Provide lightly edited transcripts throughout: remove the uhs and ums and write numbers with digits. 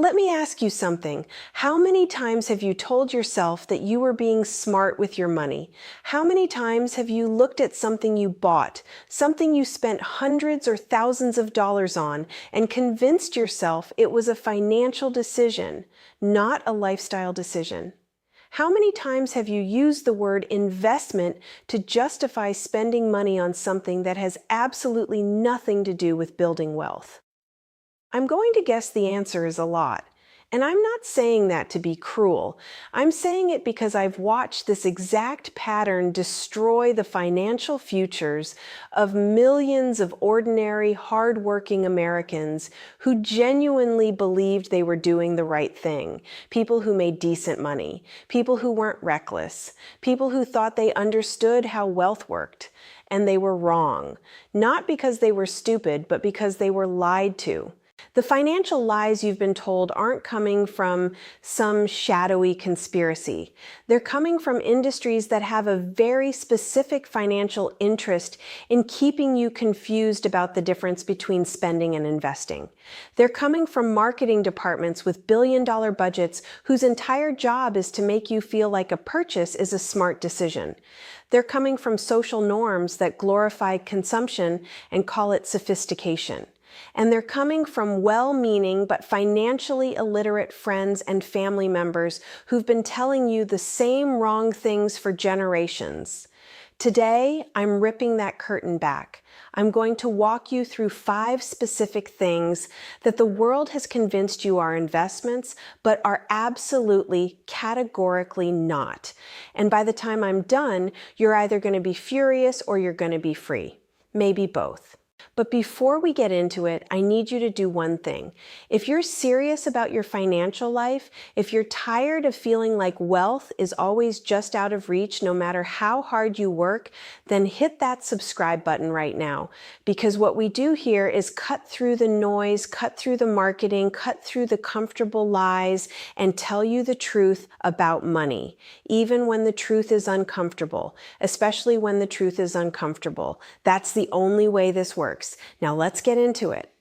Let me ask you something. How many times have you told yourself that you were being smart with your money? How many times have you looked at something you bought, something you spent hundreds or thousands of dollars on, and convinced yourself it was a financial decision, not a lifestyle decision? How many times have you used the word investment to justify spending money on something that has absolutely nothing to do with building wealth? I'm going to guess the answer is a lot. And I'm not saying that to be cruel. I'm saying it because I've watched this exact pattern destroy the financial futures of millions of ordinary, hardworking Americans who genuinely believed they were doing the right thing. People who made decent money. People who weren't reckless. People who thought they understood how wealth worked. And they were wrong. Not because they were stupid, but because they were lied to. The financial lies you've been told aren't coming from some shadowy conspiracy. They're coming from industries that have a very specific financial interest in keeping you confused about the difference between spending and investing. They're coming from marketing departments with billion-dollar budgets whose entire job is to make you feel like a purchase is a smart decision. They're coming from social norms that glorify consumption and call it sophistication. And they're coming from well-meaning but financially illiterate friends and family members who've been telling you the same wrong things for generations. Today, I'm ripping that curtain back. I'm going to walk you through 5 specific things that the world has convinced you are investments, but are absolutely, categorically not. And by the time I'm done, you're either going to be furious or you're going to be free. Maybe both. But before we get into it, I need you to do one thing. If you're serious about your financial life, if you're tired of feeling like wealth is always just out of reach no matter how hard you work, then hit that subscribe button right now. Because what we do here is cut through the noise, cut through the marketing, cut through the comfortable lies, and tell you the truth about money, even when the truth is uncomfortable, especially when the truth is uncomfortable. That's the only way this works. Now let's get into it.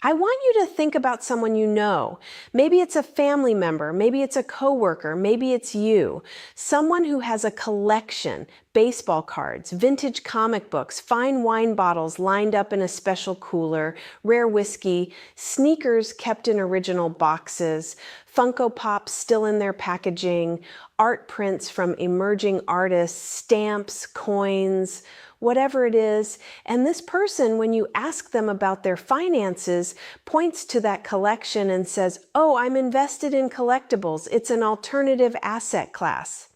I want you to think about someone you know. Maybe it's a family member, maybe it's a coworker, maybe it's you. Someone who has a collection, baseball cards, vintage comic books, fine wine bottles lined up in a special cooler, rare whiskey, sneakers kept in original boxes, Funko Pops still in their packaging, art prints from emerging artists, stamps, coins, whatever it is. And this person, when you ask them about their finances, points to that collection and says, "Oh, I'm invested in collectibles. It's an alternative asset class."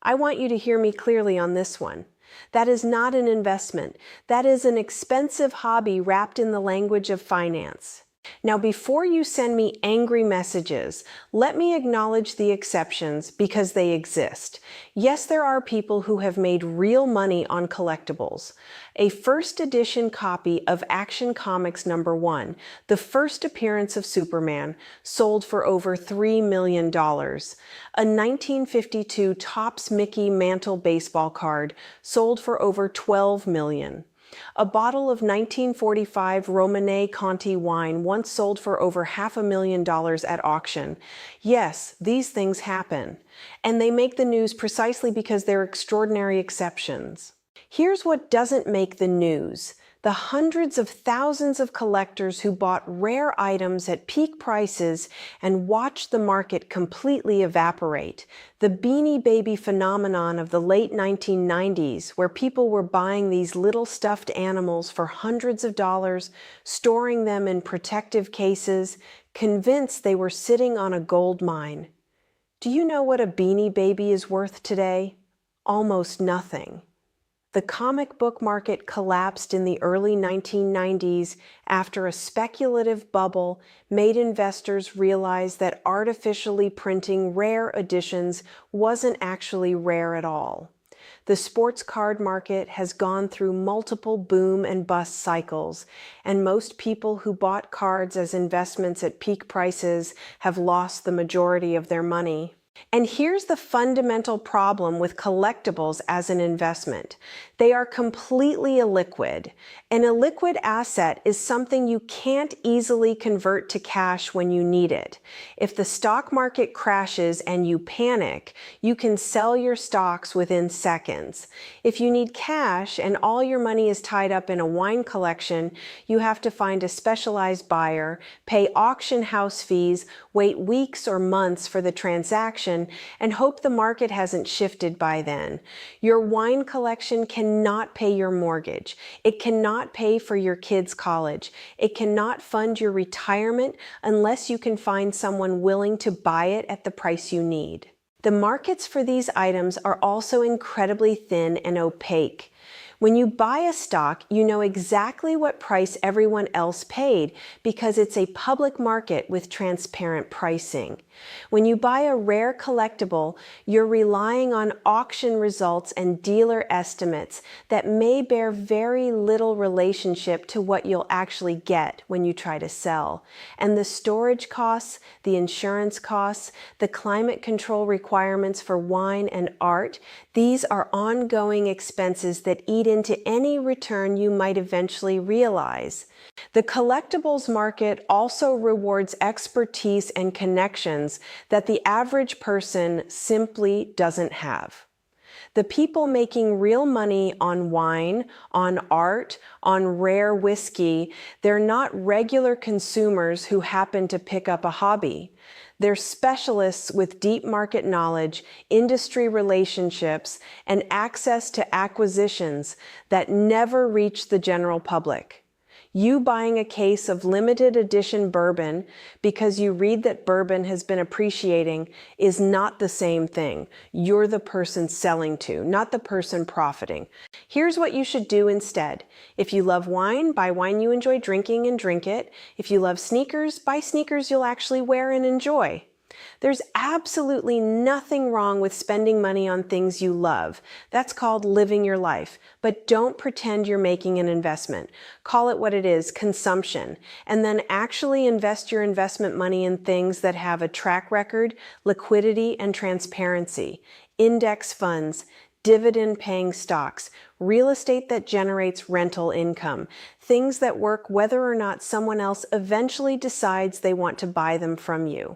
I want you to hear me clearly on this one. That is not an investment. That is an expensive hobby wrapped in the language of finance. Now, before you send me angry messages, let me acknowledge the exceptions because they exist. Yes, there are people who have made real money on collectibles. A first edition copy of Action Comics #1, the first appearance of Superman, sold for over $3 million. A 1952 Topps Mickey Mantle baseball card sold for over $12 million. A bottle of 1945 Romanée Conti wine once sold for over $500,000 at auction. Yes, these things happen. And they make the news precisely because they're extraordinary exceptions. Here's what doesn't make the news. The hundreds of thousands of collectors who bought rare items at peak prices and watched the market completely evaporate. The Beanie Baby phenomenon of the late 1990s, where people were buying these little stuffed animals for hundreds of dollars, storing them in protective cases, convinced they were sitting on a gold mine. Do you know what a Beanie Baby is worth today? Almost nothing. The comic book market collapsed in the early 1990s after a speculative bubble made investors realize that artificially printing rare editions wasn't actually rare at all. The sports card market has gone through multiple boom and bust cycles, and most people who bought cards as investments at peak prices have lost the majority of their money. And here's the fundamental problem with collectibles as an investment. They are completely illiquid. An illiquid asset is something you can't easily convert to cash when you need it. If the stock market crashes and you panic, you can sell your stocks within seconds. If you need cash and all your money is tied up in a wine collection, you have to find a specialized buyer, pay auction house fees, wait weeks or months for the transaction, and hope the market hasn't shifted by then. Your wine collection cannot pay your mortgage. It cannot pay for your kids' college. It cannot fund your retirement unless you can find someone willing to buy it at the price you need. The markets for these items are also incredibly thin and opaque. When you buy a stock, you know exactly what price everyone else paid because it's a public market with transparent pricing. When you buy a rare collectible, you're relying on auction results and dealer estimates that may bear very little relationship to what you'll actually get when you try to sell. And the storage costs, the insurance costs, the climate control requirements for wine and art, these are ongoing expenses that eat into any return you might eventually realize. The collectibles market also rewards expertise and connections that the average person simply doesn't have. The people making real money on wine, on art, on rare whiskey, they're not regular consumers who happen to pick up a hobby. They're specialists with deep market knowledge, industry relationships, and access to acquisitions that never reach the general public. You buying a case of limited edition bourbon because you read that bourbon has been appreciating is not the same thing. You're the person selling to, not the person profiting. Here's what you should do instead. If you love wine, buy wine you enjoy drinking and drink it. If you love sneakers, buy sneakers you'll actually wear and enjoy. There's absolutely nothing wrong with spending money on things you love. That's called living your life. But don't pretend you're making an investment. Call it what it is, consumption. And then actually invest your investment money in things that have a track record, liquidity, and transparency. Index funds, dividend-paying stocks, real estate that generates rental income, things that work whether or not someone else eventually decides they want to buy them from you.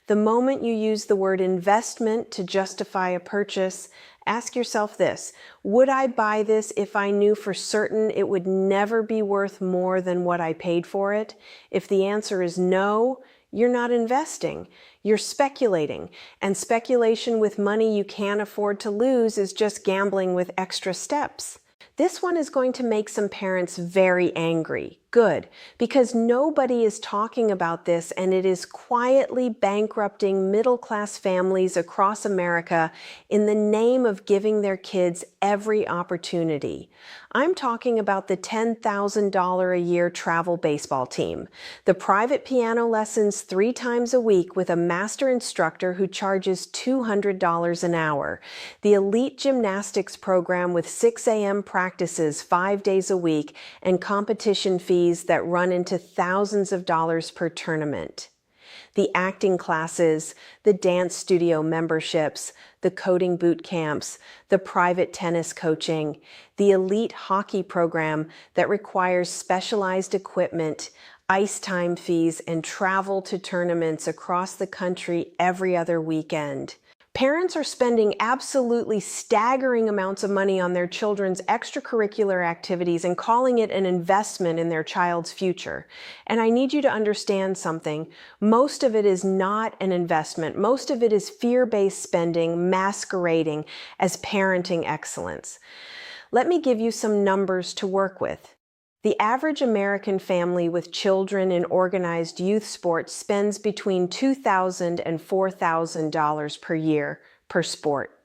The moment you use the word investment to justify a purchase, ask yourself this: would I buy this if I knew for certain it would never be worth more than what I paid for it? If the answer is no, you're not investing. You're speculating, and speculation with money you can't afford to lose is just gambling with extra steps. This one is going to make some parents very angry. Good, because nobody is talking about this, and it is quietly bankrupting middle-class families across America in the name of giving their kids every opportunity. I'm talking about the $10,000 a year travel baseball team, the private piano lessons 3 times a week with a master instructor who charges $200 an hour, the elite gymnastics program with 6 a.m. practices 5 days a week, and competition fees that run into thousands of dollars per tournament. The acting classes, the dance studio memberships, the coding boot camps, the private tennis coaching, the elite hockey program that requires specialized equipment, ice time fees, and travel to tournaments across the country every other weekend. Parents are spending absolutely staggering amounts of money on their children's extracurricular activities and calling it an investment in their child's future. And I need you to understand something. Most of it is not an investment. Most of it is fear-based spending masquerading as parenting excellence. Let me give you some numbers to work with. The average American family with children in organized youth sports spends between $2,000 and $4,000 per year per sport.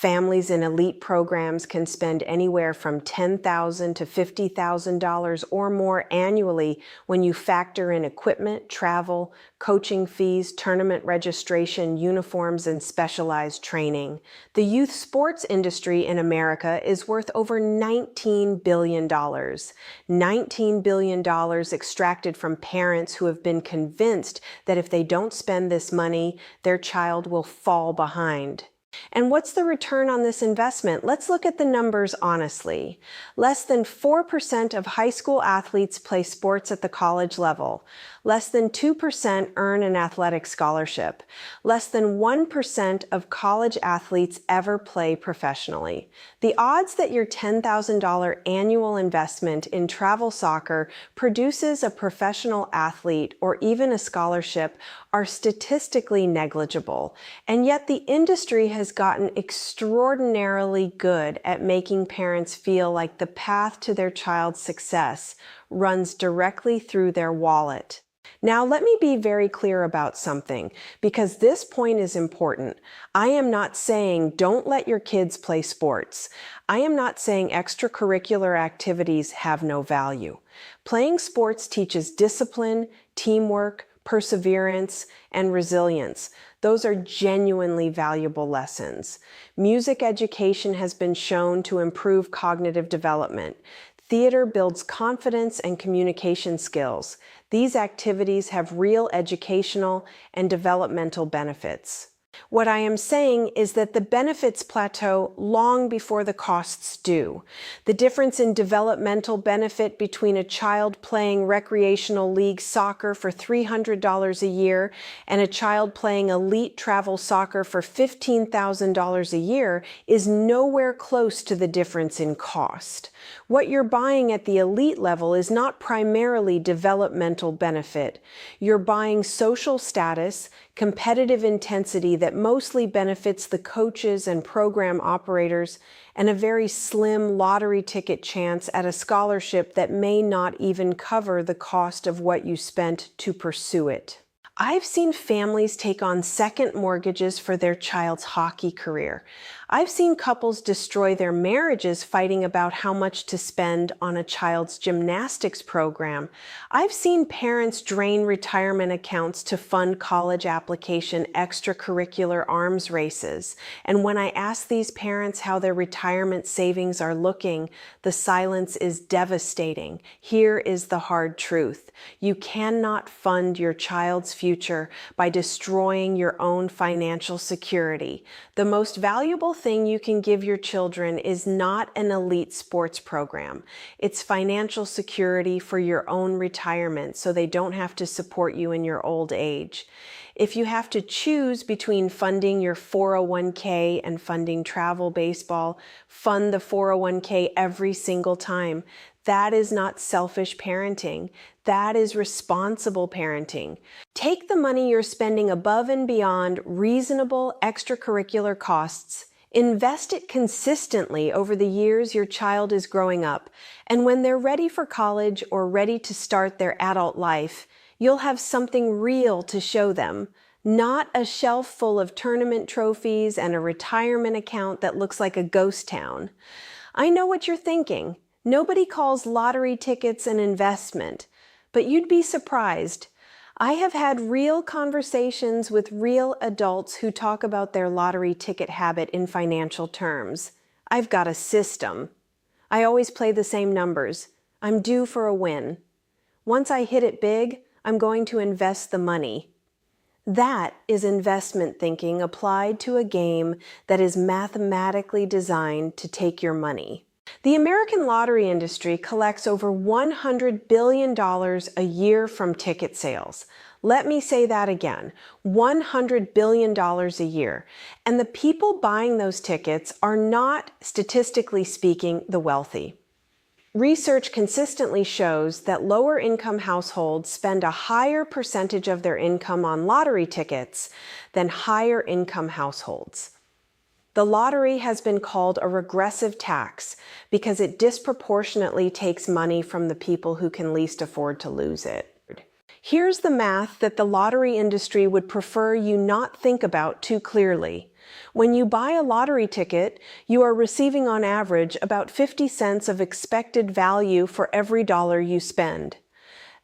Families in elite programs can spend anywhere from $10,000 to $50,000 or more annually when you factor in equipment, travel, coaching fees, tournament registration, uniforms, and specialized training. The youth sports industry in America is worth over $19 billion. $19 billion extracted from parents who have been convinced that if they don't spend this money, their child will fall behind. And what's the return on this investment? Let's look at the numbers honestly. Less than 4% of high school athletes play sports at the college level. Less than 2% earn an athletic scholarship. Less than 1% of college athletes ever play professionally. The odds that your $10,000 annual investment in travel soccer produces a professional athlete or even a scholarship are statistically negligible. And yet the industry has gotten extraordinarily good at making parents feel like the path to their child's success runs directly through their wallet. Now, let me be very clear about something, because this point is important. I am not saying don't let your kids play sports. I am not saying extracurricular activities have no value. Playing sports teaches discipline, teamwork, perseverance, and resilience. Those are genuinely valuable lessons. Music education has been shown to improve cognitive development. Theater builds confidence and communication skills. These activities have real educational and developmental benefits. What I am saying is that the benefits plateau long before the costs do. The difference in developmental benefit between a child playing recreational league soccer for $300 a year and a child playing elite travel soccer for $15,000 a year is nowhere close to the difference in cost. What you're buying at the elite level is not primarily developmental benefit. You're buying social status, competitive intensity that mostly benefits the coaches and program operators, and a very slim lottery ticket chance at a scholarship that may not even cover the cost of what you spent to pursue it. I've seen families take on second mortgages for their child's hockey career. I've seen couples destroy their marriages fighting about how much to spend on a child's gymnastics program. I've seen parents drain retirement accounts to fund college application extracurricular arms races. And when I ask these parents how their retirement savings are looking, the silence is devastating. Here is the hard truth. You cannot fund your child's future by destroying your own financial security. The most valuable thing you can give your children is not an elite sports program. It's financial security for your own retirement so they don't have to support you in your old age. If you have to choose between funding your 401k and funding travel baseball, fund the 401k every single time. That is not selfish parenting. That is responsible parenting. Take the money you're spending above and beyond reasonable extracurricular costs, invest it consistently over the years your child is growing up, and when they're ready for college or ready to start their adult life, you'll have something real to show them, not a shelf full of tournament trophies and a retirement account that looks like a ghost town. I know what you're thinking. Nobody calls lottery tickets an investment, but you'd be surprised. I have had real conversations with real adults who talk about their lottery ticket habit in financial terms. I've got a system. I always play the same numbers. I'm due for a win. Once I hit it big, I'm going to invest the money. That is investment thinking applied to a game that is mathematically designed to take your money. The American lottery industry collects over $100 billion a year from ticket sales. Let me say that again, $100 billion a year. And the people buying those tickets are not, statistically speaking, the wealthy. Research consistently shows that lower income households spend a higher percentage of their income on lottery tickets than higher income households. The lottery has been called a regressive tax because it disproportionately takes money from the people who can least afford to lose it. Here's the math that the lottery industry would prefer you not think about too clearly. When you buy a lottery ticket, you are receiving on average about 50 cents of expected value for every dollar you spend.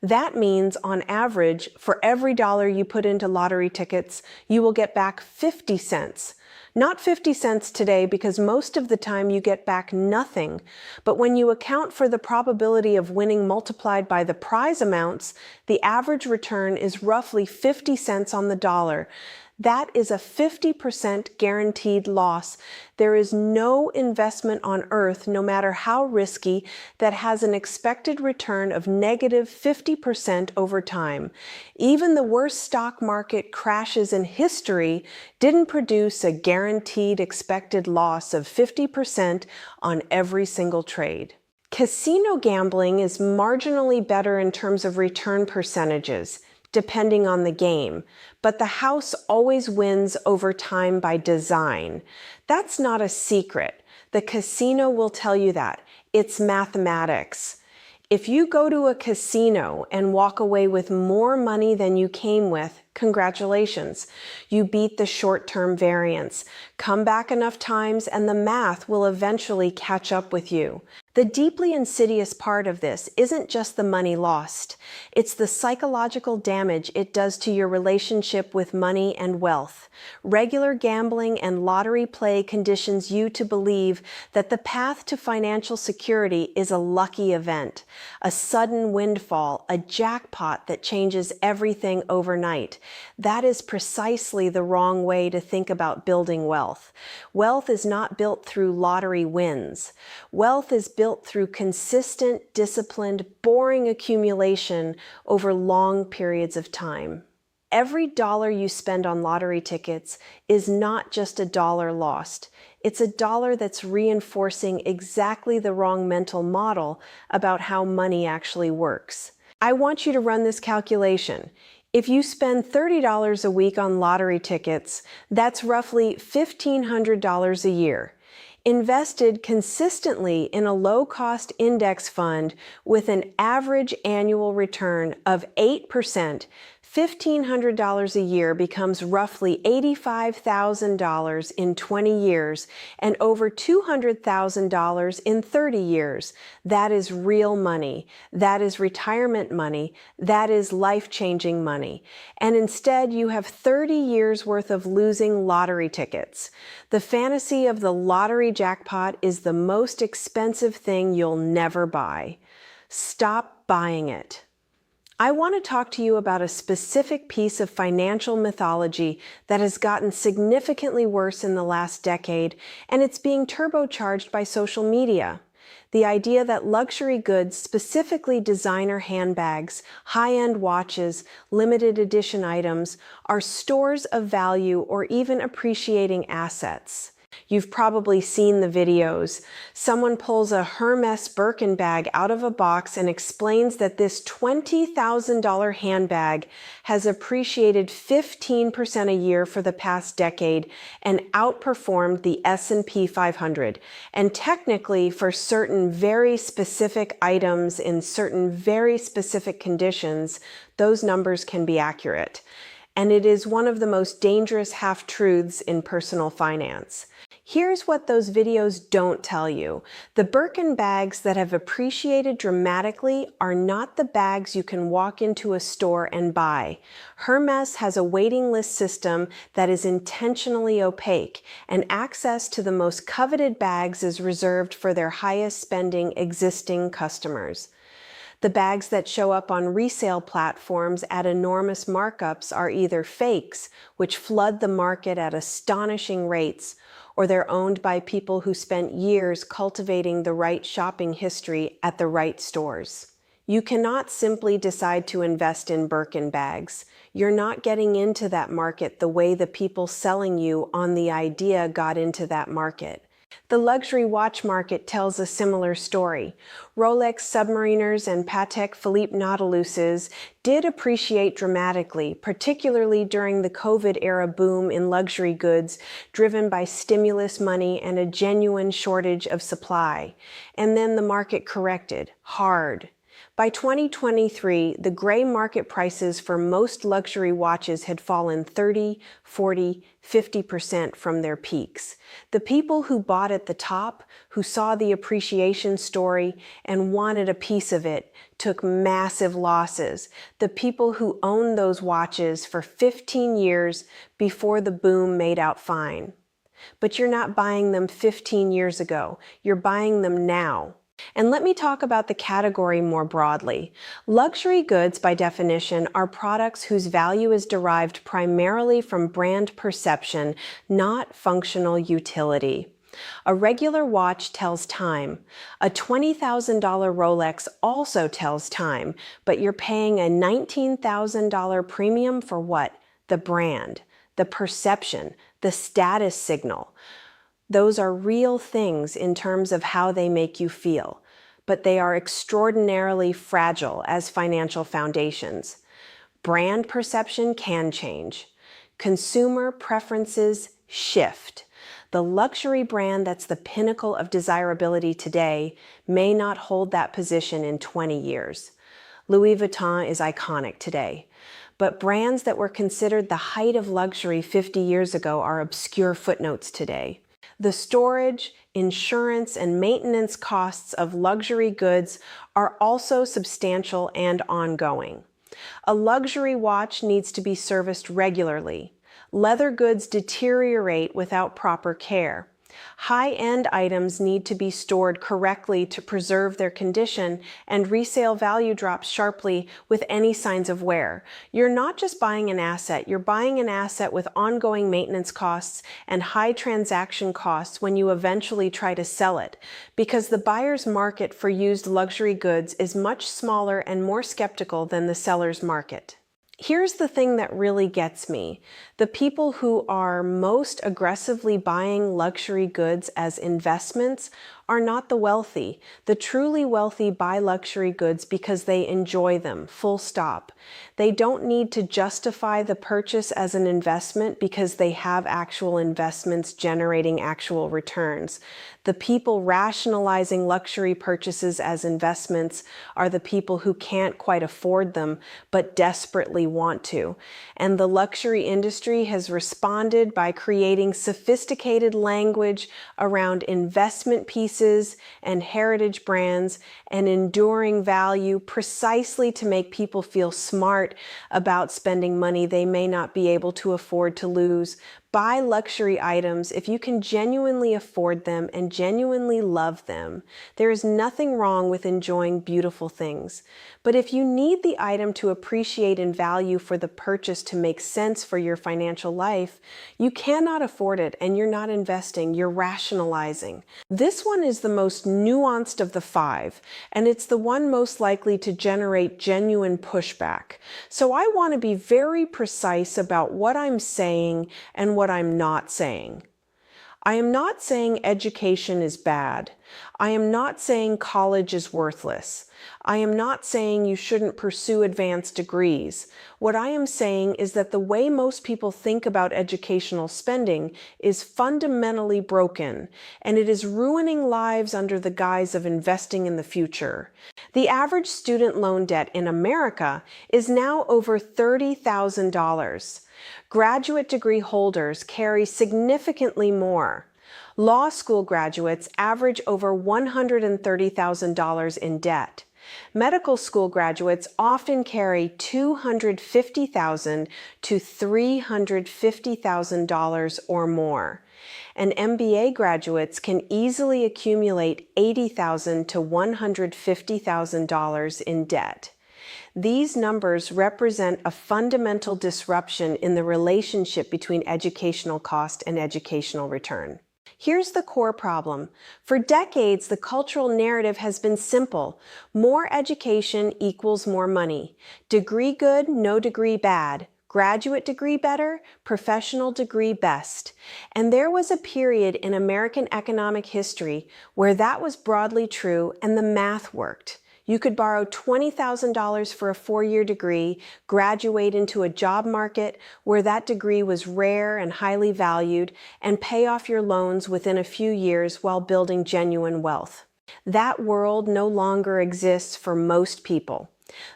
That means, on average, for every dollar you put into lottery tickets, you will get back 50 cents. Not 50 cents today, because most of the time you get back nothing. But when you account for the probability of winning multiplied by the prize amounts, the average return is roughly 50 cents on the dollar. That is a 50% guaranteed loss. There is no investment on earth, no matter how risky, that has an expected return of negative 50% over time. Even the worst stock market crashes in history didn't produce a guaranteed expected loss of 50% on every single trade. Casino gambling is marginally better in terms of return percentages, depending on the game, but the house always wins over time by design. That's not a secret. The casino will tell you that. It's mathematics. If you go to a casino and walk away with more money than you came with, congratulations. You beat the short-term variance. Come back enough times and the math will eventually catch up with you. The deeply insidious part of this isn't just the money lost. It's the psychological damage it does to your relationship with money and wealth. Regular gambling and lottery play conditions you to believe that the path to financial security is a lucky event, a sudden windfall, a jackpot that changes everything overnight. That is precisely the wrong way to think about building wealth. Wealth is not built through lottery wins. Wealth is built through consistent, disciplined, boring accumulation over long periods of time. Every dollar you spend on lottery tickets is not just a dollar lost. It's a dollar that's reinforcing exactly the wrong mental model about how money actually works. I want you to run this calculation. If you spend $30 a week on lottery tickets, that's roughly $1,500 a year. Invested consistently in a low-cost index fund with an average annual return of 8%, $1,500 a year becomes roughly $85,000 in 20 years and over $200,000 in 30 years. That is real money. That is retirement money. That is life-changing money. And instead, you have 30 years worth of losing lottery tickets. The fantasy of the lottery jackpot is the most expensive thing you'll never buy. Stop buying it. I want to talk to you about a specific piece of financial mythology that has gotten significantly worse in the last decade, and it's being turbocharged by social media. The idea that luxury goods, specifically designer handbags, high-end watches, limited edition items, are stores of value or even appreciating assets. You've probably seen the videos. Someone pulls a Hermes Birkin bag out of a box and explains that this $20,000 handbag has appreciated 15% a year for the past decade and outperformed the S&P 500. And technically, for certain very specific items in certain very specific conditions, those numbers can be accurate. And it is one of the most dangerous half-truths in personal finance. Here's what those videos don't tell you. The Birkin bags that have appreciated dramatically are not the bags you can walk into a store and buy. Hermes has a waiting list system that is intentionally opaque, and access to the most coveted bags is reserved for their highest spending existing customers. The bags that show up on resale platforms at enormous markups are either fakes, which flood the market at astonishing rates, or they're owned by people who spent years cultivating the right shopping history at the right stores. You cannot simply decide to invest in Birkin bags. You're not getting into that market the way the people selling you on the idea got into that market. The luxury watch market tells a similar story. Rolex Submariners and Patek Philippe Nautiluses did appreciate dramatically, particularly during the COVID-era boom in luxury goods driven by stimulus money and a genuine shortage of supply. And then the market corrected hard. By 2023, the gray market prices for most luxury watches had fallen 30, 40, 50% from their peaks. The people who bought at the top, who saw the appreciation story and wanted a piece of it, took massive losses. The people who owned those watches for 15 years before the boom made out fine. But you're not buying them 15 years ago. You're buying them now. And let me talk about the category more broadly. Luxury goods, by definition, are products whose value is derived primarily from brand perception, not functional utility. A regular watch tells time. A $20,000 Rolex also tells time, but you're paying a $19,000 premium for what? The brand, the perception, the status signal. Those are real things in terms of how they make you feel, but they are extraordinarily fragile as financial foundations. Brand perception can change. Consumer preferences shift. The luxury brand that's the pinnacle of desirability today may not hold that position in 20 years. Louis Vuitton is iconic today, but brands that were considered the height of luxury 50 years ago are obscure footnotes today. The storage, insurance, and maintenance costs of luxury goods are also substantial and ongoing. A luxury watch needs to be serviced regularly. Leather goods deteriorate without proper care. High-end items need to be stored correctly to preserve their condition, and resale value drops sharply with any signs of wear. You're not just buying an asset, you're buying an asset with ongoing maintenance costs and high transaction costs when you eventually try to sell it, because the buyer's market for used luxury goods is much smaller and more skeptical than the seller's market. Here's the thing that really gets me. The people who are most aggressively buying luxury goods as investments are not the wealthy. The truly wealthy buy luxury goods because they enjoy them, full stop. They don't need to justify the purchase as an investment because they have actual investments generating actual returns. The people rationalizing luxury purchases as investments are the people who can't quite afford them but desperately want to. And the luxury industry has responded by creating sophisticated language around investment pieces and heritage brands and enduring value precisely to make people feel smart about spending money they may not be able to afford to lose. Buy luxury items if you can genuinely afford them and genuinely love them. There is nothing wrong with enjoying beautiful things. But if you need the item to appreciate in value for the purchase to make sense for your financial life, you cannot afford it and you're not investing, you're rationalizing. This one is the most nuanced of the five, and it's the one most likely to generate genuine pushback. So I want to be very precise about what I'm saying and what I'm not saying. I am not saying education is bad. I am not saying college is worthless. I am not saying you shouldn't pursue advanced degrees. What I am saying is that the way most people think about educational spending is fundamentally broken, and it is ruining lives under the guise of investing in the future. The average student loan debt in America is now over $30,000. Graduate degree holders carry significantly more. Law school graduates average over $130,000 in debt. Medical school graduates often carry $250,000 to $350,000 or more. And MBA graduates can easily accumulate $80,000 to $150,000 in debt. These numbers represent a fundamental disruption in the relationship between educational cost and educational return. Here's the core problem. For decades, the cultural narrative has been simple. More education equals more money. Degree good, no degree bad. Graduate degree better, professional degree best. And there was a period in American economic history where that was broadly true and the math worked. You could borrow $20,000 for a four-year degree, graduate into a job market where that degree was rare and highly valued, and pay off your loans within a few years while building genuine wealth. That world no longer exists for most people.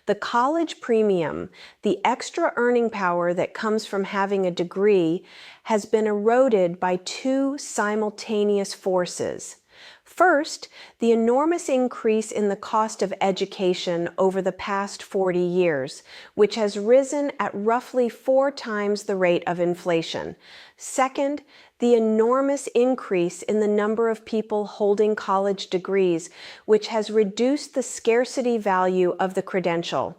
The college premium, the extra earning power that comes from having a degree, has been eroded by two simultaneous forces. First, the enormous increase in the cost of education over the past 40 years, which has risen at roughly 4 times the rate of inflation. Second, the enormous increase in the number of people holding college degrees, which has reduced the scarcity value of the credential.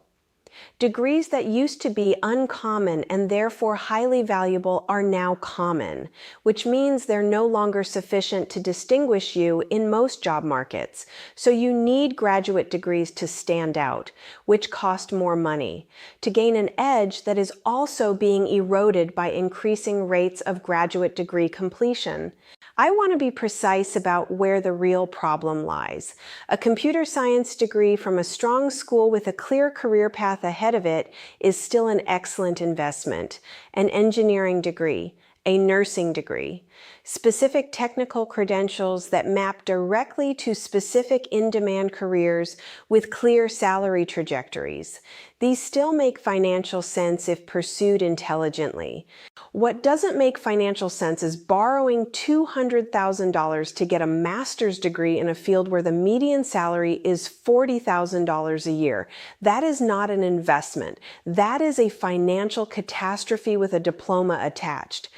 Degrees that used to be uncommon and therefore highly valuable are now common, which means they're no longer sufficient to distinguish you in most job markets. So you need graduate degrees to stand out, which cost more money, to gain an edge that is also being eroded by increasing rates of graduate degree completion. I want to be precise about where the real problem lies. A computer science degree from a strong school with a clear career path ahead of it is still an excellent investment. An engineering degree, a nursing degree, specific technical credentials that map directly to specific in-demand careers with clear salary trajectories. These still make financial sense if pursued intelligently. What doesn't make financial sense is borrowing $200,000 to get a master's degree in a field where the median salary is $40,000 a year. That is not an investment. That is a financial catastrophe with a diploma attached.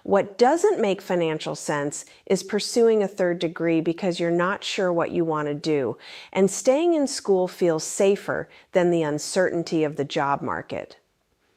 What doesn't make financial sense is pursuing a third degree because you're not sure what you want to do, and staying in school feels safer than the uncertainty of the job market.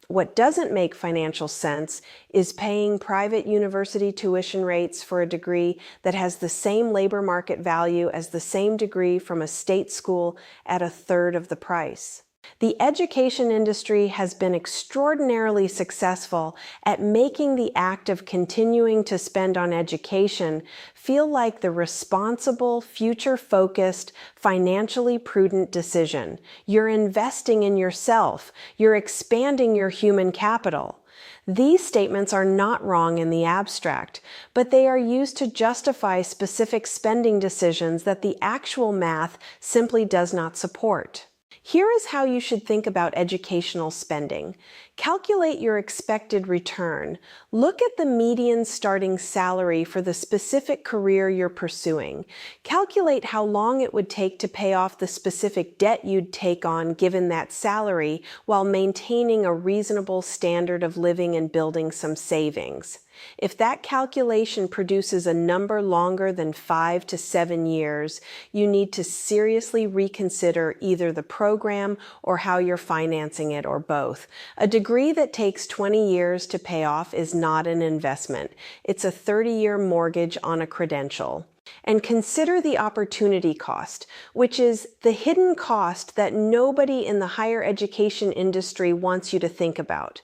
What doesn't make financial sense is paying private university tuition rates for a degree that has the same labor market value as the same degree from a state school at a third of the price. The education industry has been extraordinarily successful at making the act of continuing to spend on education feel like the responsible, future-focused, financially prudent decision. You're investing in yourself. You're expanding your human capital. These statements are not wrong in the abstract, but they are used to justify specific spending decisions that the actual math simply does not support. Here is how you should think about educational spending. Calculate your expected return. Look at the median starting salary for the specific career you're pursuing. Calculate how long it would take to pay off the specific debt you'd take on given that salary while maintaining a reasonable standard of living and building some savings. If that calculation produces a number longer than 5 to 7 years, you need to seriously reconsider either the program or how you're financing it, or both. A degree that takes 20 years to pay off is not an investment. It's a 30-year mortgage on a credential. And consider the opportunity cost, which is the hidden cost that nobody in the higher education industry wants you to think about.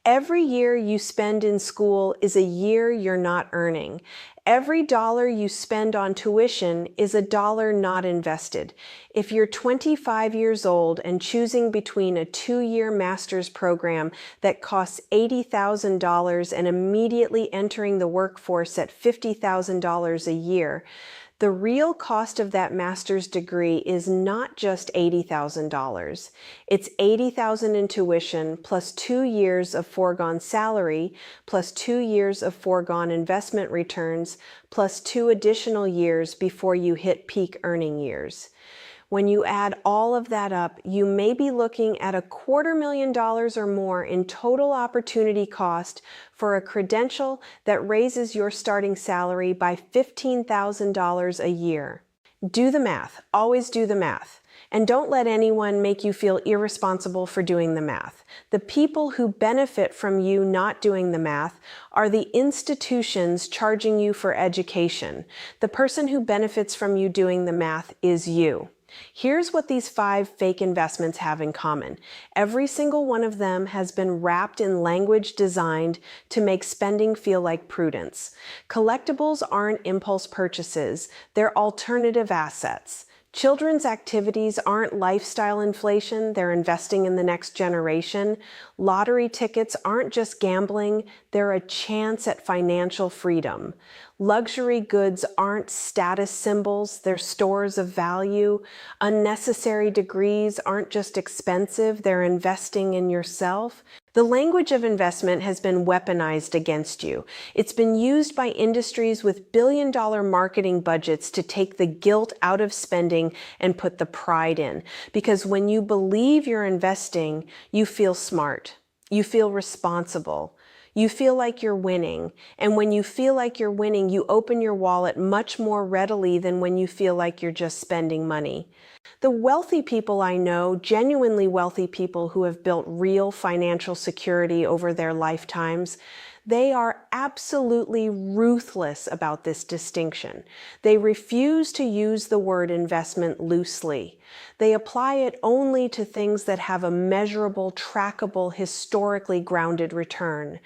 Every year you spend in school is a year you're not earning. Every dollar you spend on tuition is a dollar not invested. If you're 25 years old and choosing between a 2-year master's program that costs $80,000 and immediately entering the workforce at $50,000 a year, the real cost of that master's degree is not just $80,000. It's $80,000 in tuition plus 2 years of foregone salary plus 2 years of foregone investment returns plus 2 additional years before you hit peak earning years. When you add all of that up, you may be looking at $250,000 or more in total opportunity cost for a credential that raises your starting salary by $15,000 a year. Do the math. Always do the math. And don't let anyone make you feel irresponsible for doing the math. The people who benefit from you not doing the math are the institutions charging you for education. The person who benefits from you doing the math is you. Here's what these 5 fake investments have in common. Every single one of them has been wrapped in language designed to make spending feel like prudence. Collectibles aren't impulse purchases, they're alternative assets. Children's activities aren't lifestyle inflation, they're investing in the next generation. Lottery tickets aren't just gambling, they're a chance at financial freedom. Luxury goods aren't status symbols, they're stores of value. Unnecessary degrees aren't just expensive, they're investing in yourself. The language of investment has been weaponized against you. It's been used by industries with billion-dollar marketing budgets to take the guilt out of spending and put the pride in. Because when you believe you're investing, you feel smart. You feel responsible. You feel like you're winning. And when you feel like you're winning, you open your wallet much more readily than when you feel like you're just spending money. The wealthy people I know, genuinely wealthy people who have built real financial security over their lifetimes, they are absolutely ruthless about this distinction. They refuse to use the word investment loosely. They apply it only to things that have a measurable, trackable, historically grounded return.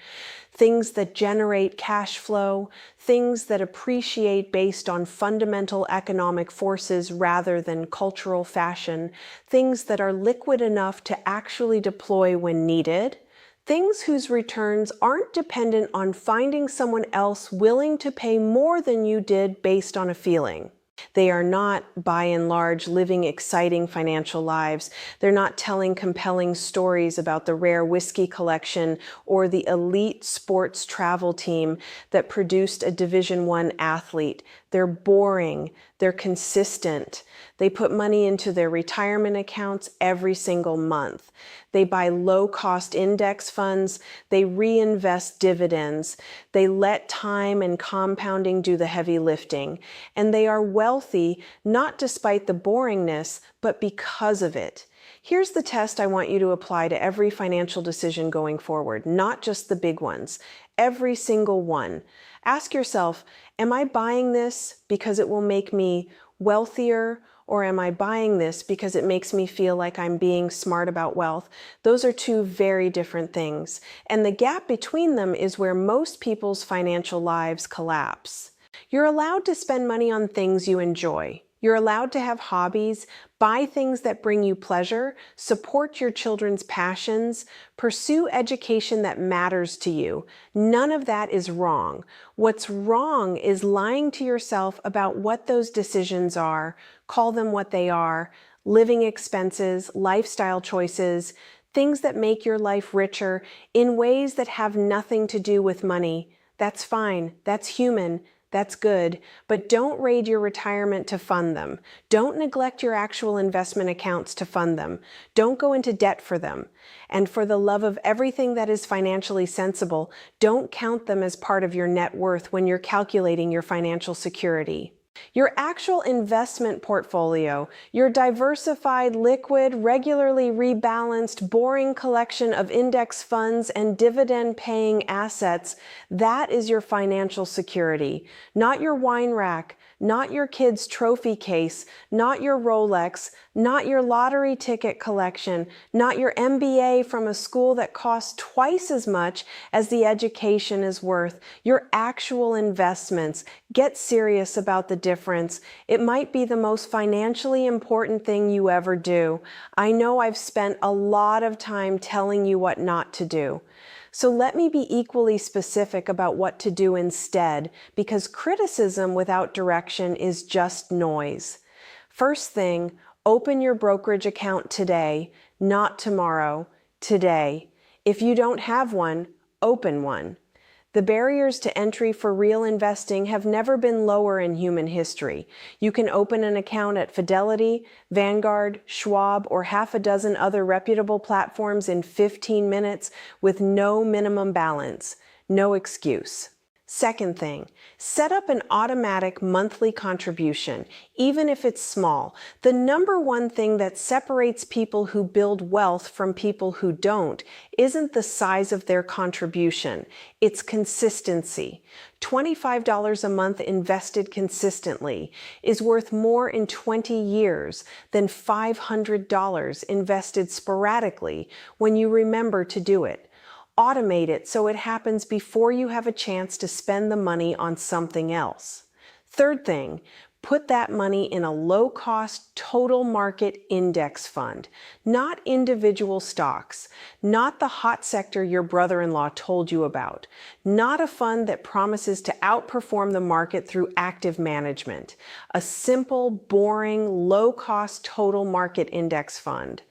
Things that generate cash flow, things that appreciate based on fundamental economic forces rather than cultural fashion, things that are liquid enough to actually deploy when needed, things whose returns aren't dependent on finding someone else willing to pay more than you did based on a feeling. They are not, by and large, living exciting financial lives. They're not telling compelling stories about the rare whiskey collection or the elite sports travel team that produced a Division I athlete. They're boring. They're consistent. They put money into their retirement accounts every single month. They buy low-cost index funds. They reinvest dividends. They let time and compounding do the heavy lifting. And they are wealthy, not despite the boringness, but because of it. Here's the test I want you to apply to every financial decision going forward, not just the big ones, every single one. Ask yourself, am I buying this because it will make me wealthier, or am I buying this because it makes me feel like I'm being smart about wealth? Those are two very different things. And the gap between them is where most people's financial lives collapse. You're allowed to spend money on things you enjoy. You're allowed to have hobbies, buy things that bring you pleasure, support your children's passions, pursue education that matters to you. None of that is wrong. What's wrong is lying to yourself about what those decisions are, call them what they are, living expenses, lifestyle choices, things that make your life richer in ways that have nothing to do with money. That's fine. That's human. That's good, but don't raid your retirement to fund them. Don't neglect your actual investment accounts to fund them. Don't go into debt for them. And for the love of everything that is financially sensible, don't count them as part of your net worth when you're calculating your financial security. Your actual investment portfolio, your diversified, liquid, regularly rebalanced, boring collection of index funds and dividend-paying assets, that is your financial security. Not your wine rack, not your kid's trophy case, not your Rolex, not your lottery ticket collection, not your MBA from a school that costs twice as much as the education is worth. Your actual investments. Get serious about the difference. It might be the most financially important thing you ever do. I know I've spent a lot of time telling you what not to do. So let me be equally specific about what to do instead, because criticism without direction is just noise. First thing, open your brokerage account today, not tomorrow, today. If you don't have one, open one. The barriers to entry for real investing have never been lower in human history. You can open an account at Fidelity, Vanguard, Schwab, or half a dozen other reputable platforms in 15 minutes with no minimum balance. No excuse. Second thing, set up an automatic monthly contribution, even if it's small. The number one thing that separates people who build wealth from people who don't isn't the size of their contribution, it's consistency. $25 a month invested consistently is worth more in 20 years than $500 invested sporadically when you remember to do it. Automate it so it happens before you have a chance to spend the money on something else. Third thing, Put that money in a low-cost total market index fund, not individual stocks, not the hot sector your brother-in-law told you about, not a fund that promises to outperform the market through active management, a simple, boring, low-cost total market index fund.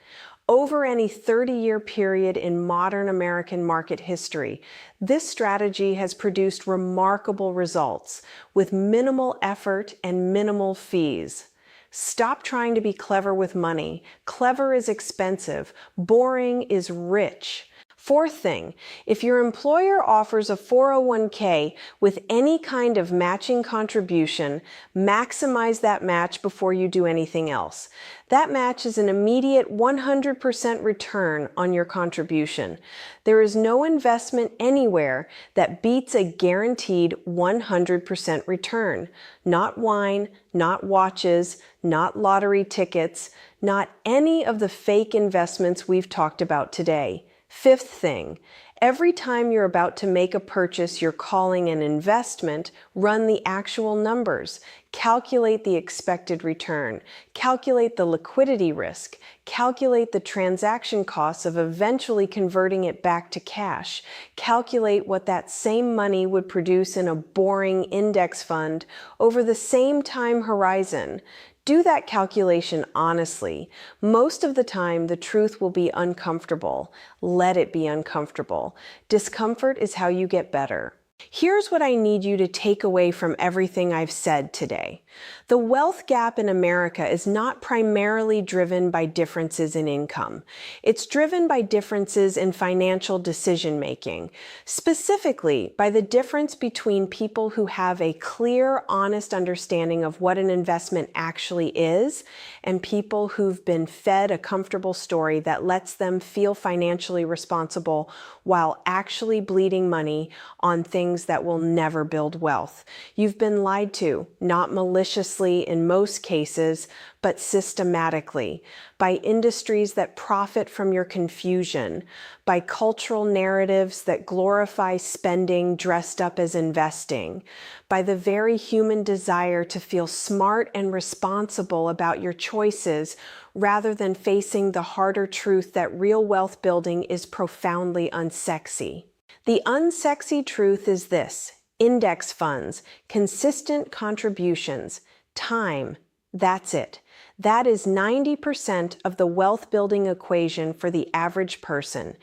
Over any 30-year period in modern American market history, this strategy has produced remarkable results with minimal effort and minimal fees. Stop trying to be clever with money. Clever is expensive. Boring is rich. Fourth thing, if your employer offers a 401k with any kind of matching contribution, maximize that match before you do anything else. That match is an immediate 100% return on your contribution. There is no investment anywhere that beats a guaranteed 100% return. Not wine, not watches, not lottery tickets, not any of the fake investments we've talked about today. Fifth thing, every time you're about to make a purchase you're calling an investment, run the actual numbers. Calculate the expected return. Calculate the liquidity risk. Calculate the transaction costs of eventually converting it back to cash. Calculate what that same money would produce in a boring index fund over the same time horizon. Do that calculation honestly. Most of the time, the truth will be uncomfortable. Let it be uncomfortable. Discomfort is how you get better. Here's what I need you to take away from everything I've said today. The wealth gap in America is not primarily driven by differences in income. It's driven by differences in financial decision-making, specifically by the difference between people who have a clear, honest understanding of what an investment actually is and people who've been fed a comfortable story that lets them feel financially responsible while actually bleeding money on things that will never build wealth. You've been lied to, not maliciously in most cases, but systematically, by industries that profit from your confusion, by cultural narratives that glorify spending dressed up as investing, by the very human desire to feel smart and responsible about your choices rather than facing the harder truth that real wealth building is profoundly unsexy. The unsexy truth is this: index funds, consistent contributions, time, that's it. That is 90% of the wealth building equation for the average person.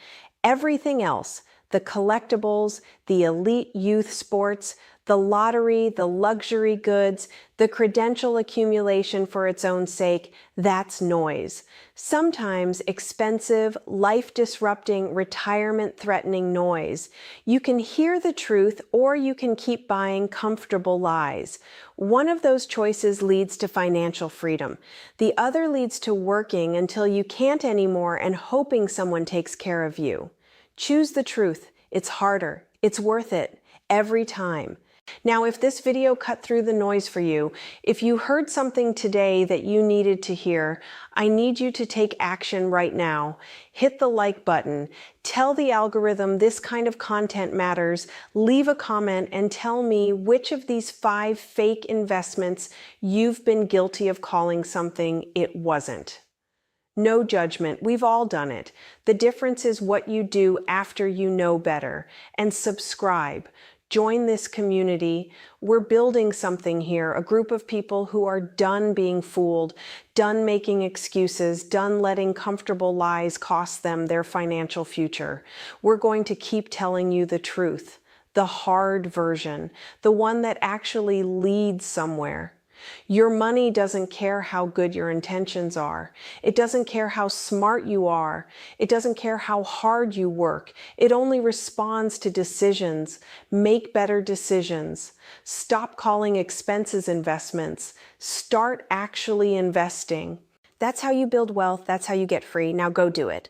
Everything else, the collectibles, the elite youth sports, the lottery, the luxury goods, the credential accumulation for its own sake, that's noise. Sometimes expensive, life-disrupting, retirement-threatening noise. You can hear the truth or you can keep buying comfortable lies. One of those choices leads to financial freedom. The other leads to working until you can't anymore and hoping someone takes care of you. Choose the truth. It's harder. It's worth it. Every time. Now, if this video cut through the noise for you, if you heard something today that you needed to hear, I need you to take action right now. Hit the like button. Tell the algorithm this kind of content matters. Leave a comment and tell me which of these 5 fake investments you've been guilty of calling something it wasn't. No judgment. We've all done it. The difference is what you do after you know better. And subscribe. Join this community. We're building something here, a group of people who are done being fooled, done making excuses, done letting comfortable lies cost them their financial future. We're going to keep telling you the truth, the hard version, the one that actually leads somewhere. Your money doesn't care how good your intentions are. It doesn't care how smart you are. It doesn't care how hard you work. It only responds to decisions. Make better decisions. Stop calling expenses investments. Start actually investing. That's how you build wealth. That's how you get free. Now go do it.